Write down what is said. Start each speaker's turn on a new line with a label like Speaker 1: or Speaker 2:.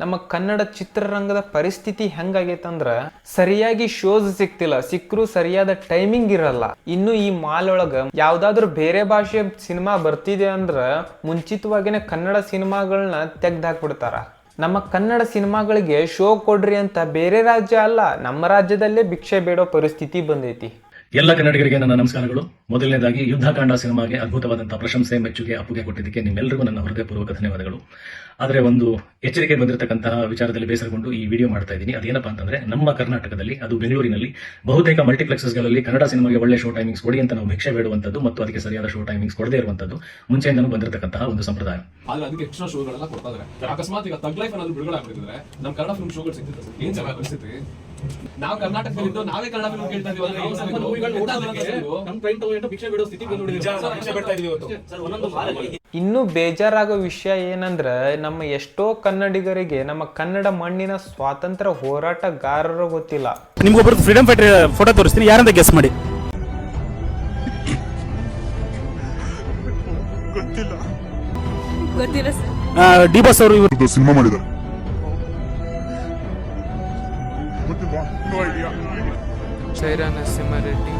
Speaker 1: ನಮ್ಮ ಕನ್ನಡ ಚಿತ್ರರಂಗದ ಪರಿಸ್ಥಿತಿ ಹೆಂಗಾಗೈತಂದ್ರ ಸರಿಯಾಗಿ ಶೋಸ್ ಸಿಕ್ತಿಲ್ಲ, ಸಿಕ್ಕರು ಸರಿಯಾದ ಟೈಮಿಂಗ್ ಇರಲ್ಲ. ಇನ್ನು ಈ ಮಾಲ್ ಒಳಗ ಯಾವ್ದಾದ್ರು ಬೇರೆ ಭಾಷೆ ಸಿನಿಮಾ ಬರ್ತಿದೆ ಅಂದ್ರ ಮುಂಚಿತವಾಗಿನೇ ಕನ್ನಡ ಸಿನಿಮಾಗಳನ್ನ ತೆಗ್ದು ಹಾಕ್ಬಿಡ್ತಾರ. ನಮ್ಮ ಕನ್ನಡ ಸಿನಿಮಾಗಳಿಗೆ ಶೋ ಕೊಡ್ರಿ ಅಂತ ಬೇರೆ ರಾಜ್ಯ ಅಲ್ಲ, ನಮ್ಮ ರಾಜ್ಯದಲ್ಲೇ ಭಿಕ್ಷೆ ಬೇಡೋ ಪರಿಸ್ಥಿತಿ ಬಂದೈತಿ.
Speaker 2: ಎಲ್ಲ ಕನ್ನಡಿಗರಿಗೆ ನನ್ನ ನಮಸ್ಕಾರಗಳು. ಮೊದಲನೇದಾಗಿ ಯುದ್ಧಕಾಂಡ ಸಿನಿಮಾಗೆ ಅದ್ಭುತವಾದಂತಹ ಪ್ರಶಂಸೆ, ಮೆಚ್ಚುಗೆ, ಅಪ್ಪುಗೆ ಕೊಟ್ಟಿದ್ದಕ್ಕೆ ನಿಮ್ಮೆಲ್ಲರಿಗೂ ನನ್ನ ಹೃದಯಪೂರ್ವಕ ಧನ್ಯವಾದಗಳು. ಆದರೆ ಒಂದು ಎಚ್ಚರಿಕೆ ಬಂದಿರತಕ್ಕಂತಹ ವಿಚಾರದಲ್ಲಿ ಬೇಸರಗೊಂಡು ಈ ವಿಡಿಯೋ ಮಾಡ್ತಾ ಇದ್ದೀನಿ. ಅದೇನಪ್ಪಾ ಅಂತಂದ್ರೆ, ನಮ್ಮ ಕರ್ನಾಟಕದಲ್ಲಿ ಅದು ಬೆಂಗಳೂರಿನಲ್ಲಿ ಬಹುತೇಕ ಮಲ್ಟಿಪ್ಲೆಕ್ಸಸ್ಗಳಲ್ಲಿ ಕನ್ನಡ ಸಿನಿಮಾಗೆ ಒಳ್ಳೆ ಶೋ ಟೈಮಿಂಗ್ಸ್ ಕೊಡಿ ಅಂತ ನಾವು ಭಿಕ್ಷೆ ಬೇಡುವಂಥದ್ದು ಮತ್ತು ಅದಕ್ಕೆ ಸರಿಯಾದ ಶೋ ಟೈಮಿಂಗ್ಸ್ ಕೊಡದೇ ಇರುವಂತದ್ದು ಮುಂಚೆಯಿಂದನೂ ಬಂದಿರತಕ್ಕಂತಹ ಒಂದು ಸಂಪ್ರದಾಯ.
Speaker 3: ಆದ್ರೆ ಅದಕ್ಕೆ ಎಕ್ಸ್ಟ್ರಾ ಶೋಗಳೆಲ್ಲ ಕೊಡ್ತಾ ಇದ್ದಾರೆ. ಅಕಸ್ಮಾತ್ ಈಗ ತಗ್ ಲೈಫ್ ಏನಾದ್ರು ಬಿಡುಗಡೆ ಆಗ್ತಿದ್ರೆ ನಮ್ಮ ಕನ್ನಡ ಫಿಲ್ಮ್ ಶೋಗಳು ಸಿಗ್ತಿದೆ. ಏನ್ ಜನ ಪರಿಸ್ಥಿತಿ? ನಾವು ಕರ್ನಾಟಕದಲ್ಲಿದ್ದು ನಾವೇ ಕನ್ನಡ ಫಿಲ್ಮ್ ಕೇಳ್ತಾ ಇದೀವಿ.
Speaker 1: ಇನ್ನು ಬೇಜಾರಾಗೋ ವಿಷಯ ಏನಂದ್ರೆ, ನಮ್ಮ ಎಷ್ಟೋ ಕನ್ನಡಿಗರಿಗೆ ನಮ್ಮ ಕನ್ನಡ ಮಣ್ಣಿನ ಸ್ವಾತಂತ್ರ್ಯ ಹೋರಾಟಗಾರರು ಗೊತ್ತಿಲ್ಲ.
Speaker 4: ನಿಮ್ಗೊಬ್ಬರು ಫ್ರೀಡಮ್ ಫೈಟರ್ ಫೋಟೋ ತೋರಿಸ್ತೀನಿ, ಯಾರಂತ ಗೆಸ್ ಮಾಡಿ.
Speaker 5: ಗೊತ್ತಿಲ್ಲ ಸರ್.
Speaker 4: ಡಿ ಬಾಸ್ ಅವರು ಇವರು
Speaker 6: ಸಿನಿಮಾ ಮಾಡಿದ್ದಾರೆ.
Speaker 7: ಸೈರಾ ನರಸಿಂಹ ರೆಡ್ಡಿ.